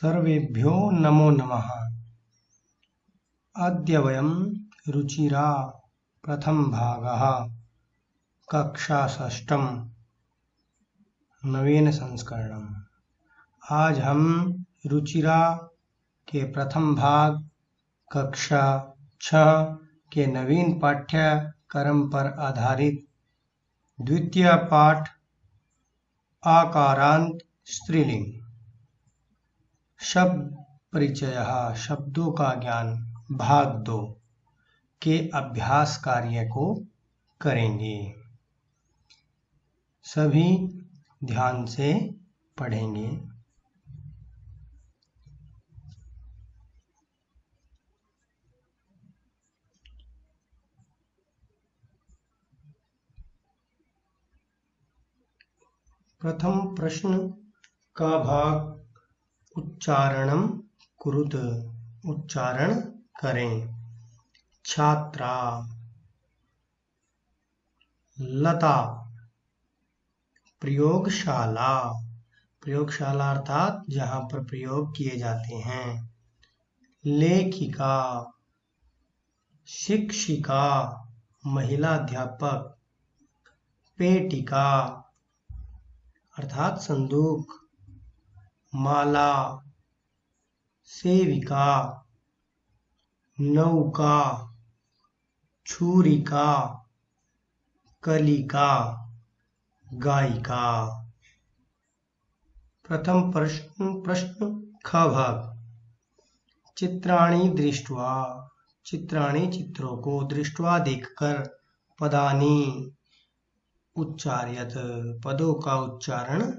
सर्वेभ्यो नमो नमः। अद्य वयं रुचिरा प्रथमभागः कक्षा षष्ठम नवीन संस्करणम। आज हम रुचिरा के प्रथम भाग कक्षा 6 के नवीन पाठ्यक्रम पर आधारित द्वितीय पाठ आकारांत स्त्रीलिंग शब्द परिचय शब्दों का ज्ञान भाग 2 के अभ्यास कार्य को करेंगे। सभी ध्यान से पढ़ेंगे। प्रथम प्रश्न का भाग उच्चारणम कुरुत, उच्चारण करें। छात्रा, लता, प्रयोगशाला, प्रयोगशाला अर्थात जहां पर प्रयोग किए जाते हैं। लेखिका, शिक्षिका, महिला अध्यापक। पेटिका अर्थात संदूक। माला, सेविका, नौका, छुरिका, कलिका, गायिका। प्रथम प्रश्न ख भाग। चित्राणि दृष्ट्वा, चित्राणि चित्रों को, दृष्ट्वा देखकर, पदानि उच्चार्यत, पदों का उच्चारण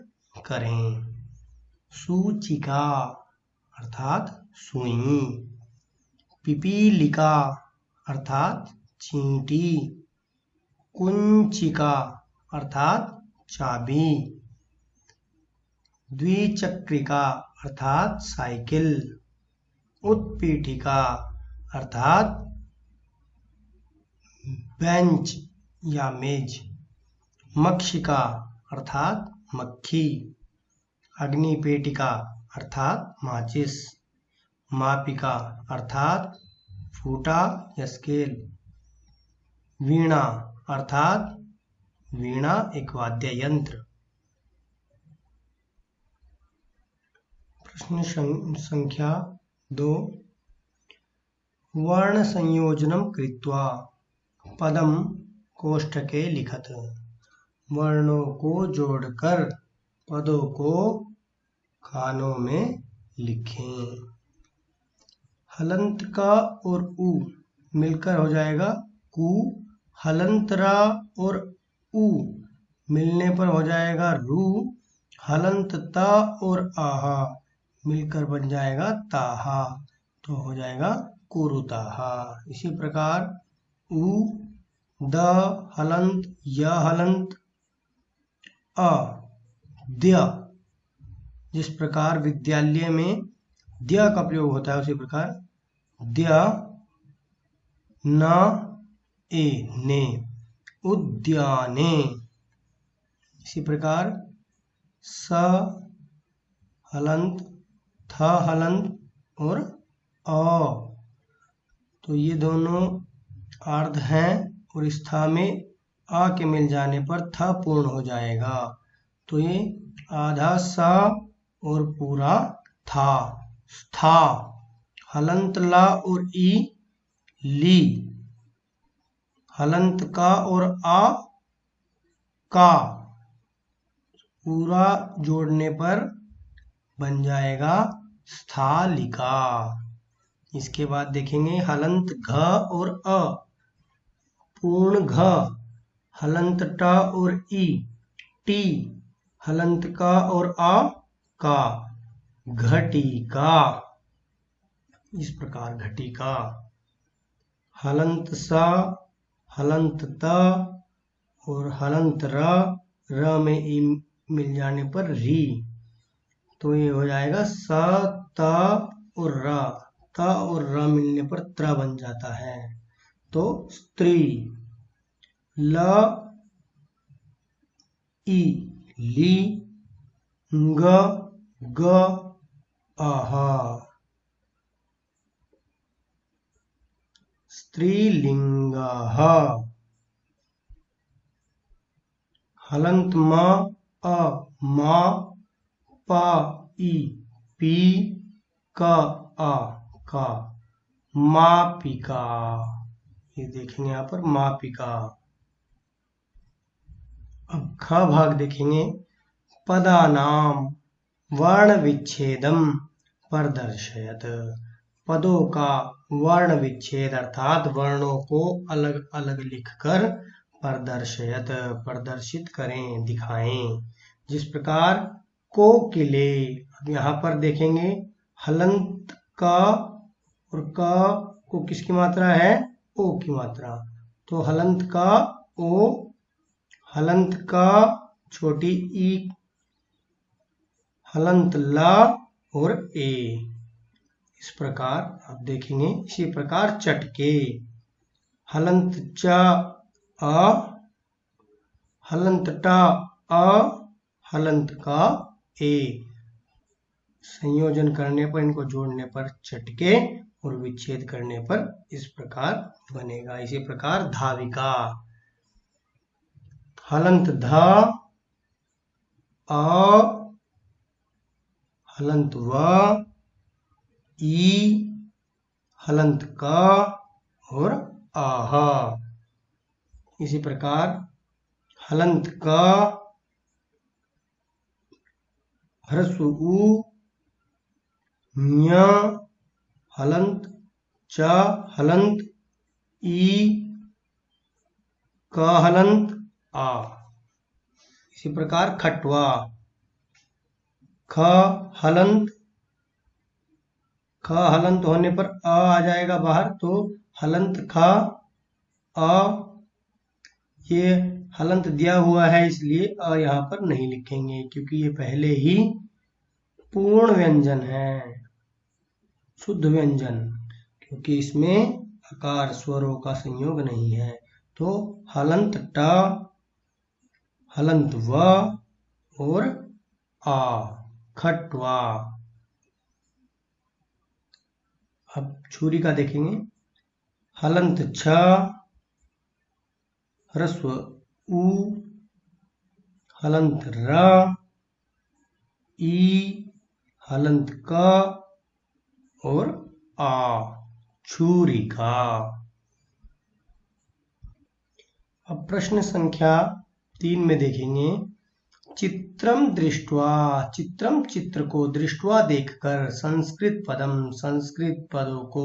करें। सूचिका अर्थात सुई। पिपीलिका अर्थात चींटी। कुंचिका अर्थात चाबी। द्विचक्रिका अर्थात साइकिल। उत्पीठिका अर्थात बेंच या मेज। मक्षिका अर्थात मक्खी। अग्निपेटिका अर्थात माचिस। मापिका अर्थात फूटा या स्केल। वीणा अर्थात वीणा एक वाद्य यंत्र। प्रश्न संख्या 2। वर्ण संयोजनम कृत्वा पदम कोष्ठके लिखत। वर्णों को जोड़कर पदों को खानों में लिखें। हलंत का और उ मिलकर हो जाएगा कु। हलंतरा और उ मिलने पर हो जाएगा रू। हलंत ता और आहा मिलकर बन जाएगा ताहा, तो हो जाएगा कुरुताहा। इसी प्रकार उ, द हलंत, य हलंत, अ, द्य, जिस प्रकार विद्यालय में द्य का प्रयोग होता है उसी प्रकार द्य, न, ए, ने। उद्याने। इसी प्रकार स हलंत, थ हलंत और अ, तो ये दोनों आर्ध हैं और इस था में आ के मिल जाने पर थ पूर्ण हो जाएगा, तो ये आधा सा और पूरा था। था। हलंत ला और ई ली। हलंत का और आ का पूरा जोड़ने पर बन जाएगा स्थालिका। इसके बाद देखेंगे हलंत घ और अ पूर्ण घ। हलंत ट और ई टी। हलंत का और आ का घटिका। इस प्रकार घटिका। हलंत सा, हलंत त और हलंत र में ई मिल जाने पर री, तो ये हो जाएगा स त और र। त और र मिलने पर त्र बन जाता है, तो स्त्री। ल ई ली। ग, ग, आहा। स्त्रीलिंगः। हलन्त म अ मा प ई पी क आ का मापिका। ये देखेंगे यहाँ पर मापिका। अब ख भाग देखेंगे। पदानाम वर्ण विच्छेदम प्रदर्शयत। पदों का वर्ण विच्छेद अर्थात वर्णों को अलग अलग लिखकर प्रदर्शयत प्रदर्शित करें, दिखाएं। जिस प्रकार कोकिले। अब यहाँ पर देखेंगे हलंत का और का को किसकी मात्रा है? ओ की मात्रा। तो हलंत का ओ, हलंत का छोटी ई, हलंत ला और ए। इस प्रकार आप देखेंगे। इसी प्रकार चटके। हलंत च अ, हलंत टा अ, हलंत का ए। संयोजन करने पर, इनको जोड़ने पर चटके और विच्छेद करने पर इस प्रकार बनेगा। इसी प्रकार धाविका। हलंत ध अ, हलंत व ई, हलंत क और आह। इसी प्रकार हलंत क ह्रस्व उ, ञ, हलंत च, हलंत ई, क हलंत आ। इसी प्रकार खटवा। ख हलंत, ख हलंत होने पर अ आ जाएगा बाहर, तो हलंत ख अ। ये हलंत दिया हुआ है इसलिए अ यहाँ पर नहीं लिखेंगे, क्योंकि ये पहले ही पूर्ण व्यंजन है, शुद्ध व्यंजन, क्योंकि इसमें आकार स्वरों का संयोग नहीं है। तो हलंत ट, हलंत व और आ, खटवा। अब छुरी का देखेंगे। हलंत छ, ह्रस्व उ, हलंत र, ई, हलंत क और आ, छुरिका। अब प्रश्न संख्या 3 में देखेंगे। चित्रम दृष्ट्वा, चित्रम चित्र को, दृष्ट्वा देखकर, संस्कृत पदम संस्कृत पदों को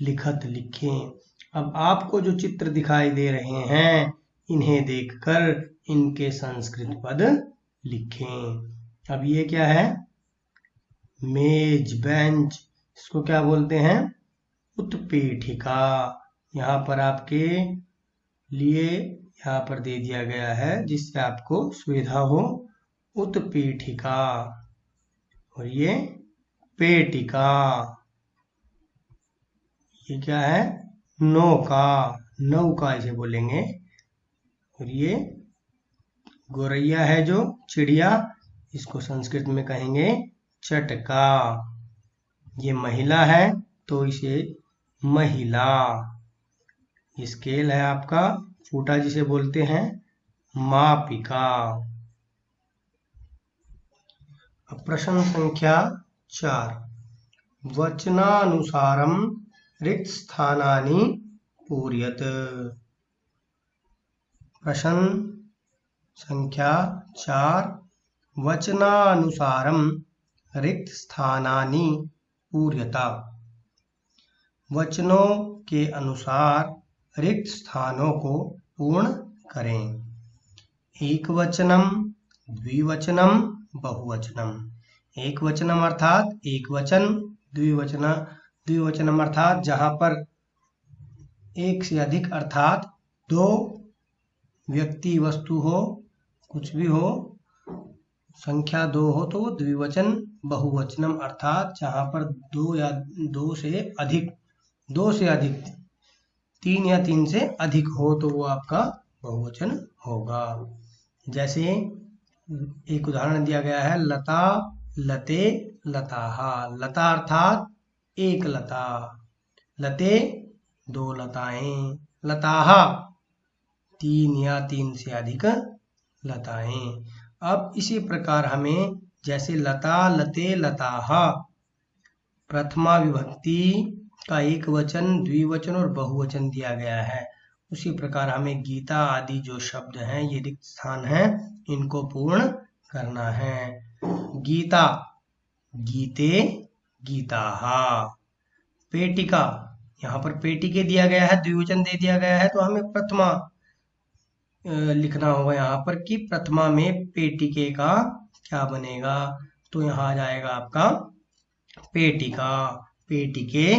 लिखत लिखें। अब आपको जो चित्र दिखाई दे रहे हैं इन्हें देखकर इनके संस्कृत पद लिखें। अब ये क्या है? मेज, बेंच। इसको क्या बोलते हैं? उत्पीठिका। यहाँ पर आपके लिए यहाँ पर दे दिया गया है जिससे आपको सुविधा हो। उत्पीठिका। और ये पेटिका। ये क्या है? नौका, नौका इसे बोलेंगे। और ये गोरैया है जो चिड़िया, इसको संस्कृत में कहेंगे चटका। ये महिला है तो इसे महिला। स्केल है आपका फूटा जिसे बोलते हैं मापिका। प्रश्न संख्या 4। वचनानुसारम रिक्त स्थानानि पूरयत। प्रश्न संख्या 4। वचनानुसारम रिक्त स्थानानि पूरयता। वचनों के अनुसार रिक्त स्थानों को पूर्ण करें। एक वचनम, द्विवचनम, बहुवचनम। एक वचनम अर्थात एक वचन, द्विवचनम अर्थात जहां पर एक से अधिक अर्थात दो व्यक्ति, वस्तु हो, कुछ भी हो, संख्या 2 हो तो वो द्विवचन। बहुवचनम अर्थात जहां पर दो से अधिक, 3 या 3 से अधिक हो तो वो आपका बहुवचन होगा। जैसे एक उदाहरण दिया गया है, लता, लते, लताः। लता अर्थात एक लता, लते दो लताएं, लताः तीन या तीन से अधिक लताएं। अब इसी प्रकार हमें जैसे लता, लते, लताः प्रथमा विभक्ति का एक वचन, द्विवचन और बहुवचन दिया गया है, उसी प्रकार हमें गीता आदि जो शब्द हैं, ये रिक्त स्थान हैं, इनको पूर्ण करना है। गीता, गीते, गीताः। पेटिका, यहाँ पर पेटिके दिया गया है, द्विवचन दे दिया गया है, तो हमें प्रथमा लिखना होगा यहाँ पर कि प्रथमा में पेटिके का क्या बनेगा, तो यहाँ आ जाएगा आपका पेटिका, पेटिके,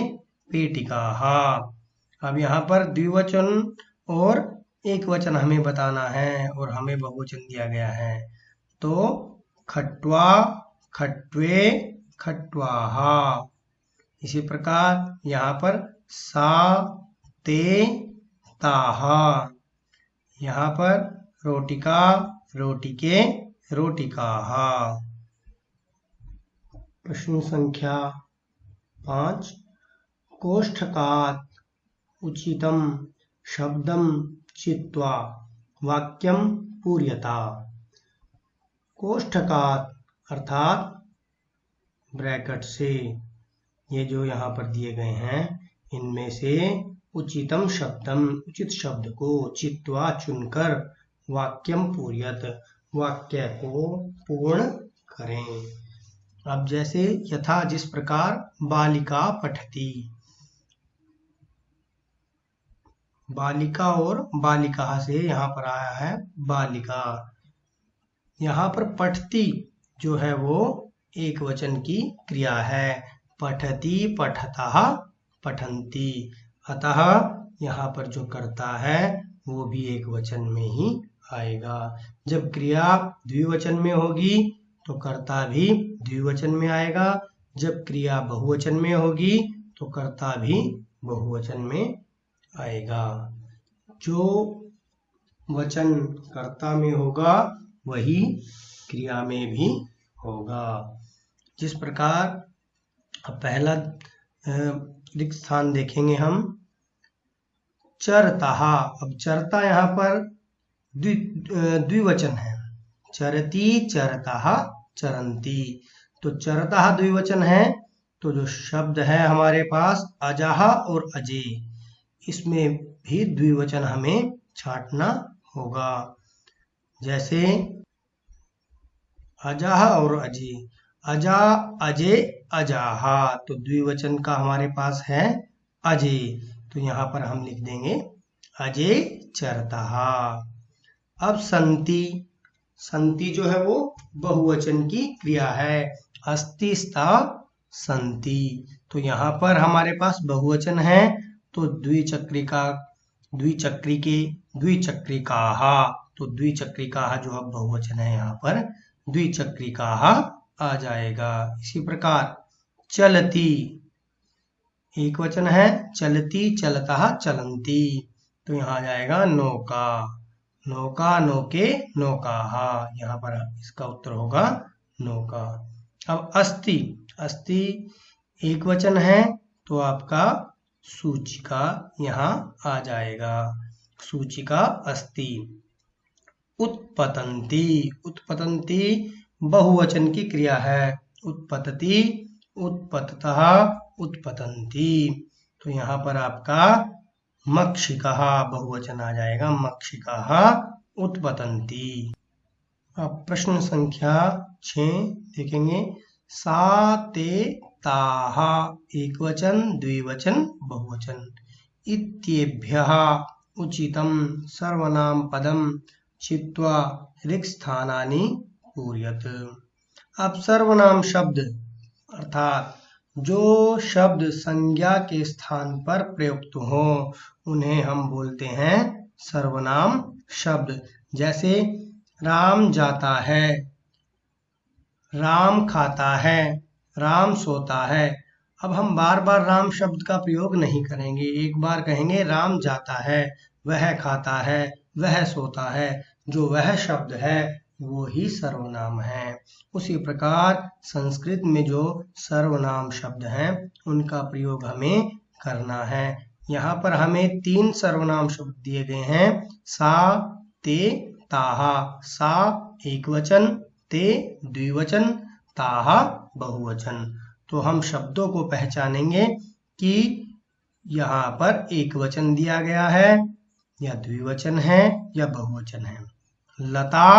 पेटिकाः। अब यहाँ पर द्विवचन और एक वचन हमें बताना है और हमें बहुवचन दिया गया है, तो खट्वा, खट्वे, खट्वाः। इसी प्रकार यहाँ पर सा, ते, ताः। यहाँ पर रोटिका, रोटिके, रोटिकाः। प्रश्न संख्या 5, कोष्ठकात् उचितं शब्दं चित्वा वाक्यं पूर्यता। कोष्ठकात् अर्थात ब्रैकेट से, ये जो यहाँ पर दिए गए हैं, इनमें से उचितम शब्दम, उचित शब्द को, चित्वा चुनकर, वाक्यम पूर्यत, वाक्य को पूर्ण करें। अब जैसे यथा जिस प्रकार बालिका पठती, बालिका और बालिका से यहाँ पर आया है बालिका। यहाँ पर पठती जो है वो एक वचन की क्रिया है, पठती, पठतः, पठन्ति। अतः यहाँ पर जो कर्ता है वो भी एक वचन में ही आएगा। जब क्रिया द्विवचन में होगी तो कर्ता भी द्विवचन में आएगा, जब क्रिया बहुवचन में होगी तो कर्ता भी बहुवचन में आएगा। जो वचन कर्ता में होगा वही क्रिया में भी होगा। जिस प्रकार पहला रिक्त स्थान देखेंगे हम, चरतः। अब चरता यहाँ पर द्विवचन है, चरती, चरतः, चरन्ति। तो चरतः द्विवचन है, तो जो शब्द है हमारे पास अजः और अजे, इसमें भी द्विवचन हमें छांटना होगा। जैसे अजः और अजे, अजा, अजे, अजाः, तो द्विवचन का हमारे पास है अजे, तो यहाँ पर हम लिख देंगे अजे चरतः। अब संति, संति जो है वो बहुवचन की क्रिया है, अस्ति, स्ता, संति। तो यहाँ पर हमारे पास बहुवचन है, तो द्विचक्रिका, द्विचक्रिके, द्विचक्रिकाः, तो द्विचक्रिकाः जो अब बहुवचन है यहाँ पर द्विचक्रिकाः आ जाएगा। इसी प्रकार चलती एक वचन है, चलती, चलतः, चलन्ति, तो यहाँ आ जाएगा नौका, नौका, नौके, नौकाः, यहाँ पर इसका उत्तर होगा नौका। अब अस्ति, अस्ति एक वचन है, तो आपका सूचिका यहाँ आ जाएगा, सूचिका अस्ति। उत्पतन्ति, उत्पतन्ति बहुवचन की क्रिया है, उत्पतति, उत्पततः, उत्पतन्ति, तो यहाँ पर आपका मक्षिकः बहुवचन आ जाएगा, मक्षिकाः उत्पतन्ति। अब प्रश्न संख्या 6 देखेंगे, सा, ते, ताः एक वचन, द्विवचन, बहुवचन। इत्येभ्यः उचितं सर्वनाम पदम चित्वा रिक्त स्थानानि पूर्यत। अब सर्वनाम शब्द अर्थात जो शब्द संज्ञा के स्थान पर प्रयुक्त हो उन्हें हम बोलते हैं सर्वनाम शब्द। जैसे राम जाता है, राम खाता है, राम सोता है। अब हम बार बार राम शब्द का प्रयोग नहीं करेंगे, एक बार कहेंगे राम जाता है, वह खाता है, वह सोता है। जो वह शब्द है वो ही सर्वनाम है। उसी प्रकार संस्कृत में जो सर्वनाम शब्द हैं उनका प्रयोग हमें करना है। यहाँ पर हमें 3 सर्वनाम शब्द दिए गए हैं, सा, ते, ताहा। सा एकवचन, ते द्विवचन, ताहा बहुवचन। तो हम शब्दों को पहचानेंगे कि यहाँ पर एकवचन दिया गया है या द्विवचन है या बहुवचन है। लता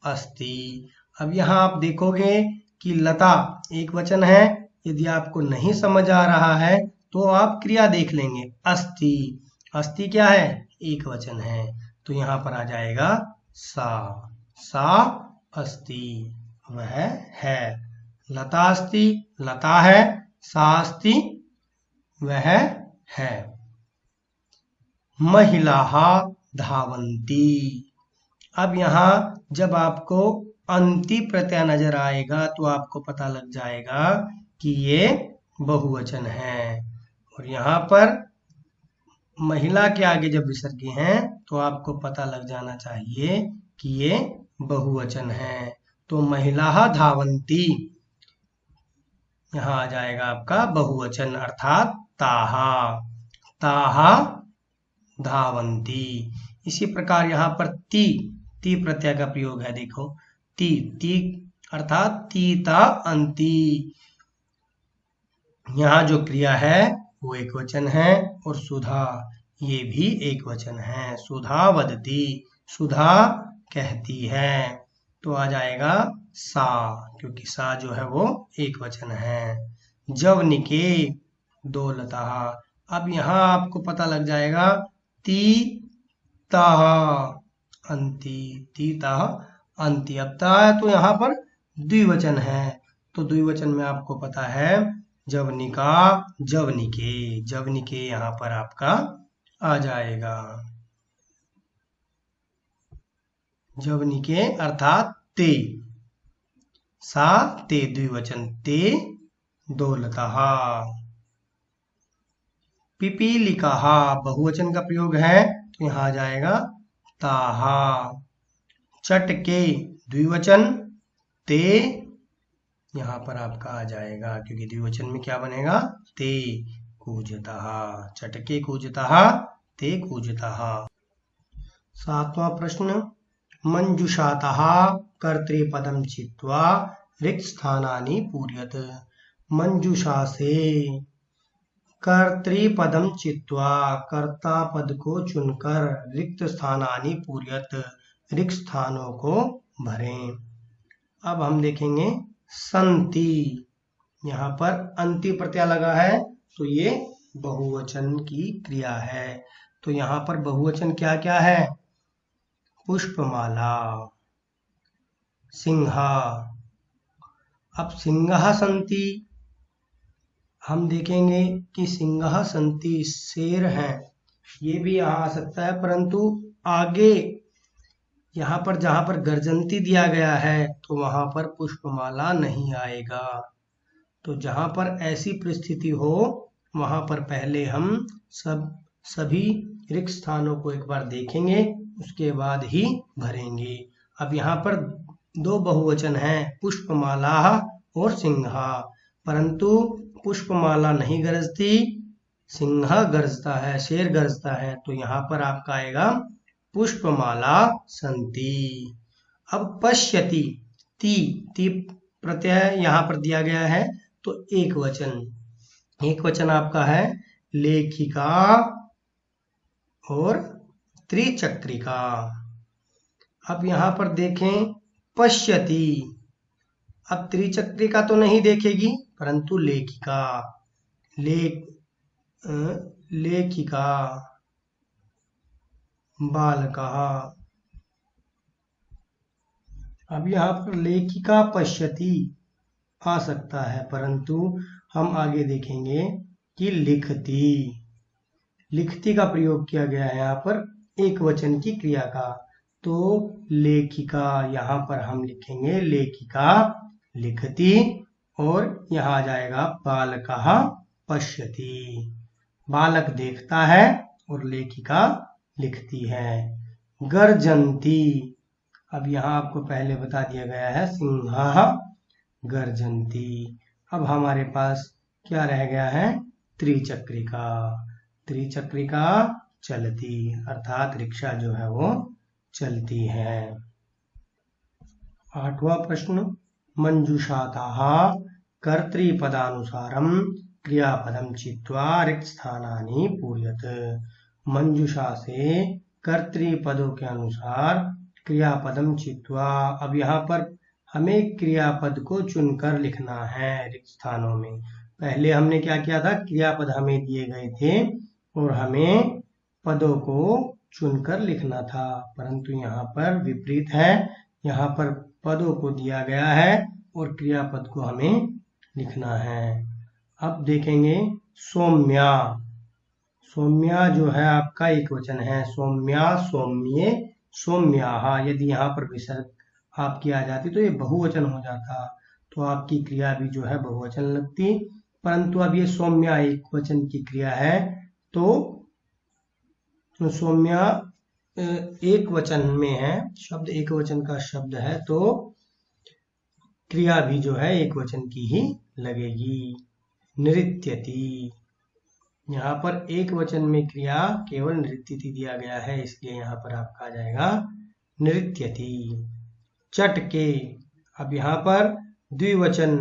अस्ति। अब यहाँ आप देखोगे कि लता एकवचन है। यदि आपको नहीं समझ आ रहा है तो आप क्रिया देख लेंगे। अस्ति, अस्ति क्या है? एकवचन है। तो यहाँ पर आ जाएगा सा। सा अस्ति, वह है। लता अस्ति, लता है। सा अस्ति, वह है। महिलाः धावन्ति। अब यहाँ जब आपको अन्ति प्रत्यय नजर आएगा तो आपको पता लग जाएगा कि ये बहुवचन है। और यहाँ पर महिला के आगे जब विसर्गी हैं तो आपको पता लग जाना चाहिए कि ये बहुवचन है। तो महिलाः धावन्ति, यहाँ आ जाएगा आपका बहुवचन अर्थात ताहा। ताहा धावन्ति। इसी प्रकार यहाँ पर ती प्रत्यय का प्रयोग है। देखो ती अर्थात तीता अंति। यहाँ जो क्रिया है वो एक वचन है। और सुधा, ये भी एक वचन है। सुधा वदती, सुधा कहती है। तो आ जाएगा सा, क्योंकि सा जो है वो एक वचन है। जवनिके दौलतः। अब यहाँ आपको पता लग जाएगा तीतः अंति, तीतः अंति। अब ता है तो यहाँ पर द्विवचन है। तो द्विवचन में आपको पता है जवनिका, जवनिके। जवनिके यहाँ पर आपका आ जाएगा। जवनिके अर्थात ते। सा ते द्विवचन, ते दौलतः। पिपीलिकाः बहुवचन का प्रयोग है तो यहाँ आ जाएगा ताहा। चटके द्विवचन, ते यहाँ पर आपका आ जाएगा, क्योंकि द्विवचन में क्या बनेगा? ते कूजतः। चटके कूजतः, ते कूजतः। 7वां प्रश्न, मंजुषातः कर्तृपदं चित्वा रिक्त स्थानानि पूरयत। मंजुषा से कर्तृपदम चित्वा, कर्ता पद को चुनकर रिक्त स्थानानि पूरयत, रिक्त स्थानों को भरें। अब हम देखेंगे संति। यहाँ पर अंति प्रत्यय लगा है तो ये बहुवचन की क्रिया है। तो यहाँ पर बहुवचन क्या क्या है? पुष्पमाला, सिंहा। अब सिंहा संति हम देखेंगे कि सिंहा संति शेर है, ये भी यहाँ आ सकता है, परंतु आगे यहाँ पर जहाँ पर गर्जंती दिया गया है तो वहां पर पुष्पमाला नहीं आएगा। तो जहाँ पर ऐसी परिस्थिति हो वहां पर पहले हम सभी रिक्त स्थानों को एक बार देखेंगे, उसके बाद ही भरेंगे। अब यहाँ पर 2 बहुवचन हैं, पुष्पमाला और सिंहा, परंतु पुष्पमाला नहीं गरजती, सिंह गरजता है, शेर गरजता है। तो यहाँ पर आपका आएगा पुष्पमाला संति। अब पश्यति, ती प्रत्यय यहाँ पर दिया गया है तो एक वचन आपका है लेखिका और त्रिचक्रिका। अब यहाँ पर देखें पश्यति, अब त्रिचक्रिका तो नहीं देखेगी परंतु लेखिका, लेखिका, बालकः। अब यहाँ पर लेखिका पश्यति आ सकता है, परंतु हम आगे देखेंगे कि लिखती का प्रयोग किया गया है यहाँ पर एक वचन की क्रिया का। तो लेखिका, यहाँ पर हम लिखेंगे लेखिका लिखती, और यहाँ आ जाएगा बालकः पश्यति, बालक देखता है और लेखिका लिखती है। गर्जन्ति, अब यहाँ आपको पहले बता दिया गया है सिंहाः गर्जन्ति। अब हमारे पास क्या रह गया है? त्रिचक्रिका। त्रिचक्रिका चलती, अर्थात रिक्शा जो है वो चलती है। 8वां प्रश्न, मंजुषाताः कर्तृपदानुसारं क्रियापदं चित्वा रिक्तस्थानानि पूरयत। मंजुषा से कर्तृपदों के अनुसार क्रियापदम चित्वा। अब यहाँ पर हमें क्रियापद को चुनकर लिखना है रिक्त स्थानों में। पहले हमने क्या किया था? क्रियापद हमें दिए गए थे और हमें पदों को चुनकर लिखना था, परंतु यहाँ पर विपरीत है। यहाँ पर पदों को दिया गया है और क्रियापद को हमें लिखना है। अब देखेंगे सौम्या। सौम्या जो है आपका एक वचन है। सौम्या, सौम्ये, सौम्याः। यदि यहाँ पर विसर्ग आपकी आ जाती तो ये बहुवचन हो जाता, तो आपकी क्रिया भी जो है बहुवचन लगती, परंतु अब ये सौम्या एक वचन की क्रिया है, तो सौम्या एक वचन में है, शब्द एक वचन का शब्द है, तो क्रिया भी जो है एक वचन की ही लगेगी। नृत्यति, यहाँ पर एक वचन में क्रिया केवल नृत्यति दिया गया है, इसलिए यहाँ पर आपका आ जाएगा नृत्यति। चटके, अब यहाँ पर द्विवचन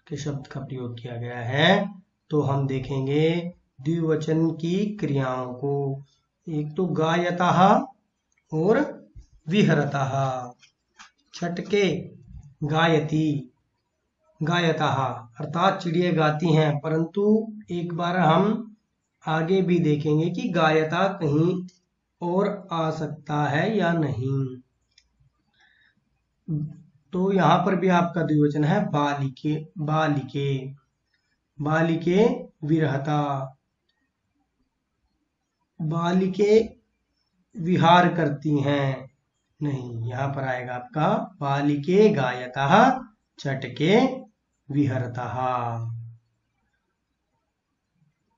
के शब्द का प्रयोग किया गया है, तो हम देखेंगे द्विवचन की क्रियाओं को। एक तो गायतः और विहरतः। चटके, गायती, गायतः अर्थात चिड़िया गाती हैं, परंतु एक बार हम आगे भी देखेंगे कि गायता कहीं और आ सकता है या नहीं। तो यहाँ पर भी आपका द्विवचन है बालिके। बालिके, बालिके विरहता। बालिके विहार करती हैं, नहीं, यहाँ पर आएगा आपका बालिके गायतः चटके विहरतः।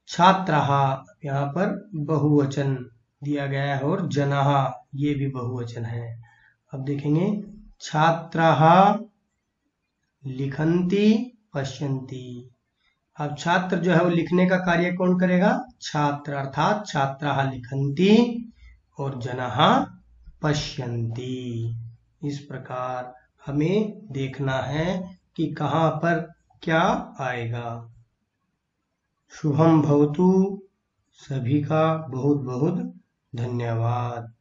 छात्रः, यहाँ पर बहुवचन दिया गया है और जनः ये भी बहुवचन है। अब देखेंगे छात्राः लिखन्ति पश्यन्ति। अब छात्र जो है वो लिखने का कार्य कौन करेगा? छात्र, अर्थात छात्राः लिखन्ति और जनाः पश्यन्ति। इस प्रकार हमें देखना है कि कहाँ पर क्या आएगा। शुभम भवतु। सभी का बहुत बहुत धन्यवाद।